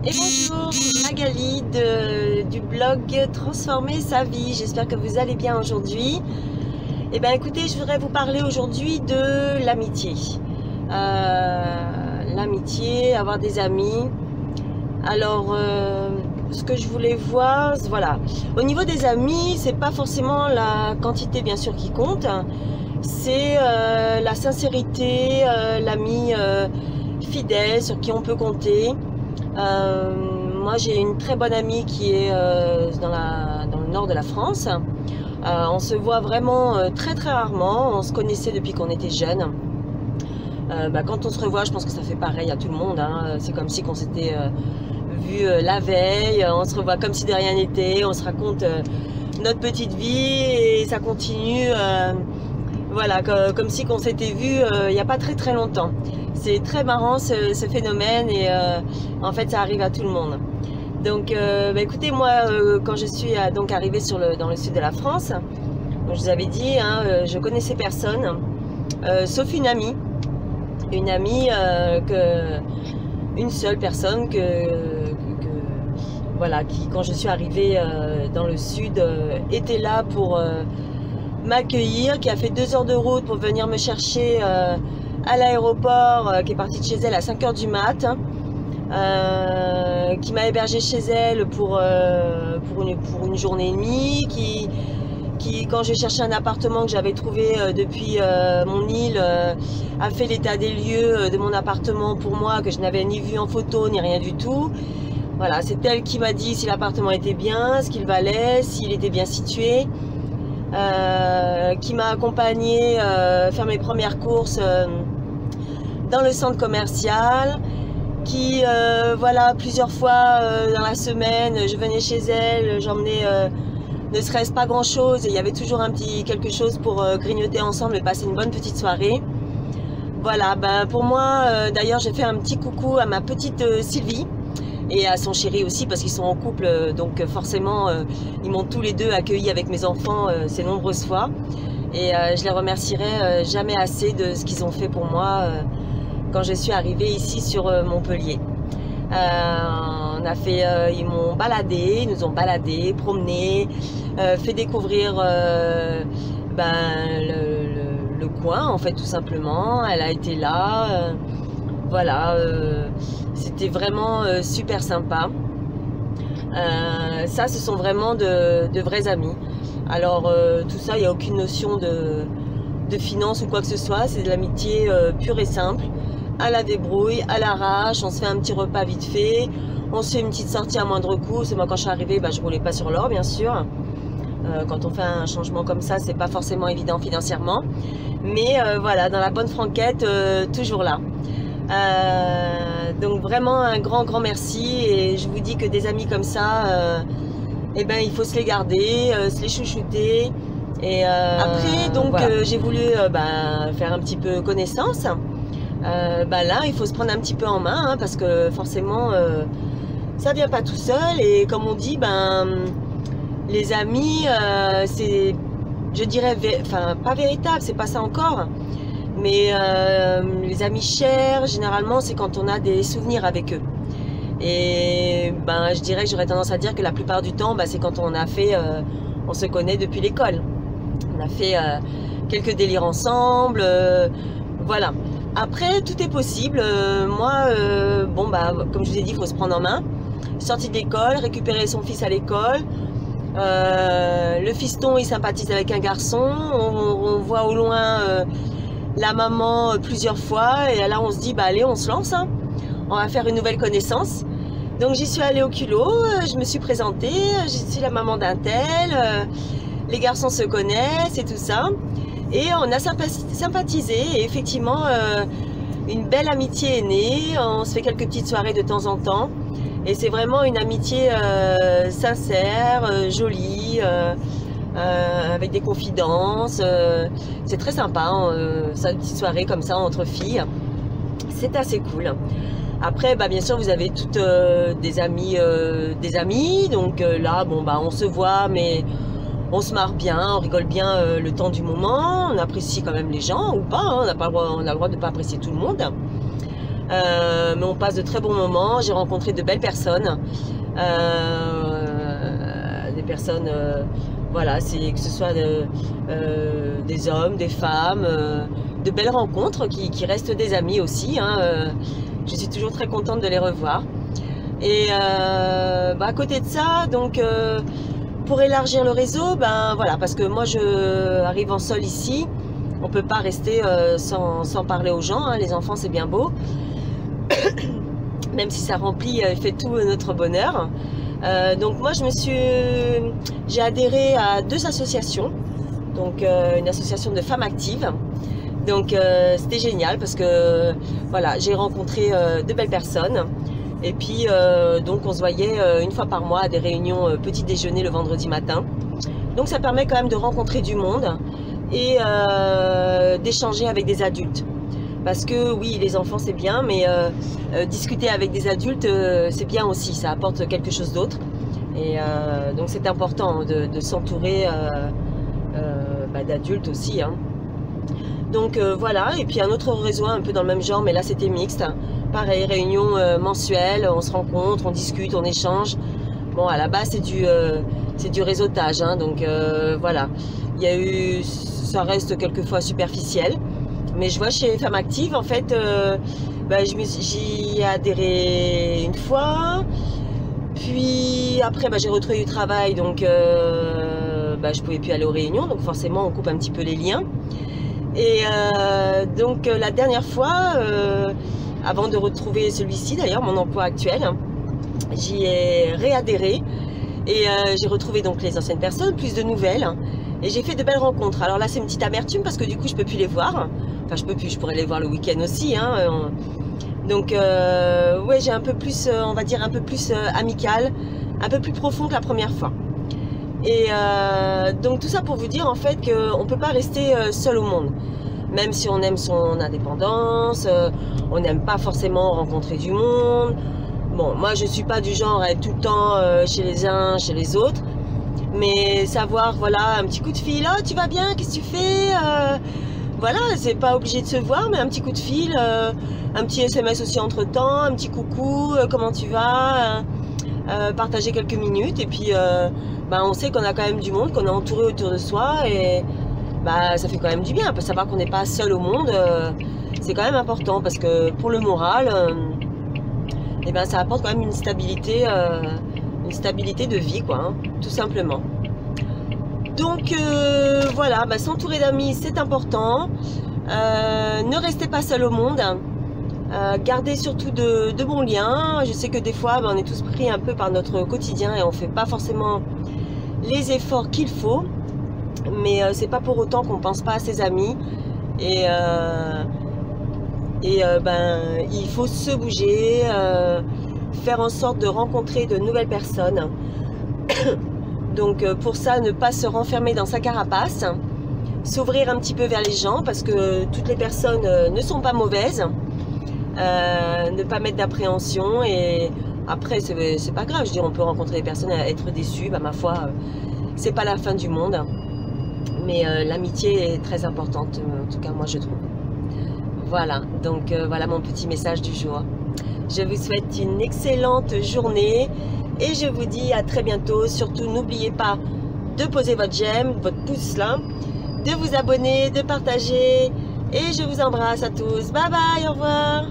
Et bonjour, Magali du blog Transformer sa vie. J'espère que vous allez bien aujourd'hui. Et bien écoutez, je voudrais vous parler aujourd'hui de l'amitié. L'amitié, avoir des amis. Alors, ce que je voulais voir, voilà. Au niveau des amis, c'est pas forcément la quantité bien sûr qui compte. C'est la sincérité, l'ami fidèle sur qui on peut compter. Moi j'ai une très bonne amie qui est dans le nord de la France. On se voit vraiment très rarement. On se connaissait depuis qu'on était jeunes. Quand on se revoit, je pense que ça fait pareil à tout le monde, hein. C'est comme si qu'on s'était vu la veille. On se revoit comme si de rien n'était. On se raconte notre petite vie et ça continue. Voilà, comme si qu'on s'était vu il n'y a pas très longtemps. C'est très marrant ce phénomène et en fait ça arrive à tout le monde. Donc écoutez, moi quand je suis donc arrivée dans le sud de la France, je vous avais dit, hein, je connaissais personne, sauf une amie une seule personne voilà, qui quand je suis arrivée dans le sud était là pour m'accueillir, qui a fait 2 heures de route pour venir me chercher à l'aéroport, qui est partie de chez elle à 5 h du mat, qui m'a hébergée chez elle pour une journée et demie, qui quand j'ai cherché un appartement que j'avais trouvé depuis mon île, a fait l'état des lieux de mon appartement pour moi, que je n'avais ni vu en photo ni rien du tout. Voilà, c'est elle qui m'a dit si l'appartement était bien, ce qu'il valait, s'il était bien situé. Qui m'a accompagnée faire mes premières courses dans le centre commercial, qui voilà, plusieurs fois dans la semaine je venais chez elle, j'emmenais ne serait-ce pas grand chose et il y avait toujours un petit quelque chose pour grignoter ensemble et passer une bonne petite soirée. Voilà, pour moi d'ailleurs j'ai fait un petit coucou à ma petite Sylvie et à son chéri aussi, parce qu'ils sont en couple, donc forcément ils m'ont tous les deux accueilli avec mes enfants ces nombreuses fois, et je les remercierai jamais assez de ce qu'ils ont fait pour moi quand je suis arrivée ici sur Montpellier. Ils m'ont baladé, ils nous ont baladé, promené, fait découvrir le coin en fait, tout simplement. Elle a été là, voilà, c'était vraiment super sympa. Ça, ce sont vraiment de vrais amis. Alors tout ça, il n'y a aucune notion de finance ou quoi que ce soit, c'est de l'amitié pure et simple, à la débrouille, à l'arrache. On se fait un petit repas vite fait, on se fait une petite sortie à moindre coût. C'est moi, quand je suis arrivée, je roulais pas sur l'or bien sûr. Quand on fait un changement comme ça, c'est pas forcément évident financièrement, mais voilà, dans la bonne franquette, toujours là. Donc vraiment un grand merci, et je vous dis que des amis comme ça, il faut se les garder, se les chouchouter. Et après donc voilà. J'ai voulu faire un petit peu connaissance. Là il faut se prendre un petit peu en main, hein, parce que forcément ça vient pas tout seul, et comme on dit, les amis c'est, je dirais, pas véritable, c'est pas ça encore. Mais les amis chers, généralement, c'est quand on a des souvenirs avec eux. Et je dirais que j'aurais tendance à dire que la plupart du temps, c'est quand on se connaît depuis l'école. On a fait quelques délires ensemble, voilà. Après, tout est possible. Moi, comme je vous ai dit, il faut se prendre en main. Sortie d'école, récupérer son fils à l'école. Le fiston, il sympathise avec un garçon. On voit au loin la maman plusieurs fois, et là on se dit allez, on se lance, hein. On va faire une nouvelle connaissance. Donc j'y suis allée au culot, je me suis présentée, je suis la maman d'un tel, les garçons se connaissent et tout ça, et on a sympathisé, et effectivement une belle amitié est née. On se fait quelques petites soirées de temps en temps, et c'est vraiment une amitié sincère, jolie, avec des confidences. C'est très sympa, hein, ça, une petite soirée comme ça entre filles, c'est assez cool. Après bien sûr vous avez toutes des amis, donc là on se voit, mais on se marre bien, on rigole bien le temps du moment, on apprécie quand même les gens ou pas, hein, on a le droit de ne pas apprécier tout le monde. mais on passe de très bons moments. J'ai rencontré de belles personnes, des personnes, voilà, que ce soit des hommes, des femmes, de belles rencontres qui restent des amis aussi, hein. Je suis toujours très contente de les revoir. Et à côté de ça, donc pour élargir le réseau, voilà, parce que moi je arrive en sol ici, on peut pas rester sans parler aux gens, hein. Les enfants c'est bien beau, même si ça remplit, fait tout notre bonheur. Donc moi j'ai adhéré à 2 associations, donc une association de femmes actives. Donc c'était génial parce que voilà, j'ai rencontré de belles personnes. Et puis donc on se voyait une fois par mois à des réunions petit déjeuner le vendredi matin. Donc ça permet quand même de rencontrer du monde et d'échanger avec des adultes. Parce que oui, les enfants c'est bien, mais discuter avec des adultes c'est bien aussi, ça apporte quelque chose d'autre. Et donc c'est important de s'entourer d'adultes aussi, hein. Donc voilà, et puis un autre réseau un peu dans le même genre, mais là c'était mixte. Pareil, réunion mensuelle, on se rencontre, on discute, on échange. Bon, à la base c'est du réseautage, hein, donc voilà. Il y a eu, ça reste quelquefois superficiel, mais je vois chez Femmes Actives, en fait, j'y ai adhéré une fois, puis après j'ai retrouvé du travail, donc je pouvais plus aller aux réunions, donc forcément on coupe un petit peu les liens. Et donc la dernière fois, avant de retrouver celui-ci d'ailleurs, mon emploi actuel, j'y ai réadhéré et j'ai retrouvé donc les anciennes personnes, plus de nouvelles, et j'ai fait de belles rencontres. Alors là c'est une petite amertume parce que du coup je peux plus les voir, enfin je pourrais les voir le week-end aussi, hein. Donc ouais, j'ai un peu plus, on va dire un peu plus amical, un peu plus profond que la première fois. Et donc tout ça pour vous dire en fait qu'on ne peut pas rester seul au monde. Même si on aime son indépendance, on n'aime pas forcément rencontrer du monde. Bon, moi je ne suis pas du genre à être tout le temps chez les uns, chez les autres. Mais savoir, voilà, un petit coup de fil, oh tu vas bien, qu'est-ce que tu fais, voilà, c'est pas obligé de se voir, mais un petit coup de fil, un petit SMS aussi entre temps, un petit coucou, comment tu vas, partager quelques minutes, et puis on sait qu'on a quand même du monde, qu'on est entouré autour de soi, et ça fait quand même du bien. Savoir qu'on n'est pas seul au monde, c'est quand même important, parce que pour le moral, ça apporte quand même une stabilité de vie, quoi, hein, tout simplement. Donc voilà, s'entourer d'amis c'est important, ne restez pas seul au monde, gardez surtout de bons liens. Je sais que des fois on est tous pris un peu par notre quotidien et on fait pas forcément les efforts qu'il faut, mais c'est pas pour autant qu'on pense pas à ses amis, et il faut se bouger, faire en sorte de rencontrer de nouvelles personnes. Donc pour ça, ne pas se renfermer dans sa carapace, s'ouvrir un petit peu vers les gens, parce que toutes les personnes ne sont pas mauvaises, ne pas mettre d'appréhension, et après c'est pas grave, je veux dire, on peut rencontrer des personnes à être déçues, ma foi, c'est pas la fin du monde, mais l'amitié est très importante, en tout cas moi je trouve. Voilà, donc voilà mon petit message du jour. Je vous souhaite une excellente journée et je vous dis à très bientôt. Surtout n'oubliez pas de poser votre j'aime, votre pouce là, de vous abonner, de partager, et je vous embrasse à tous. Bye bye, au revoir.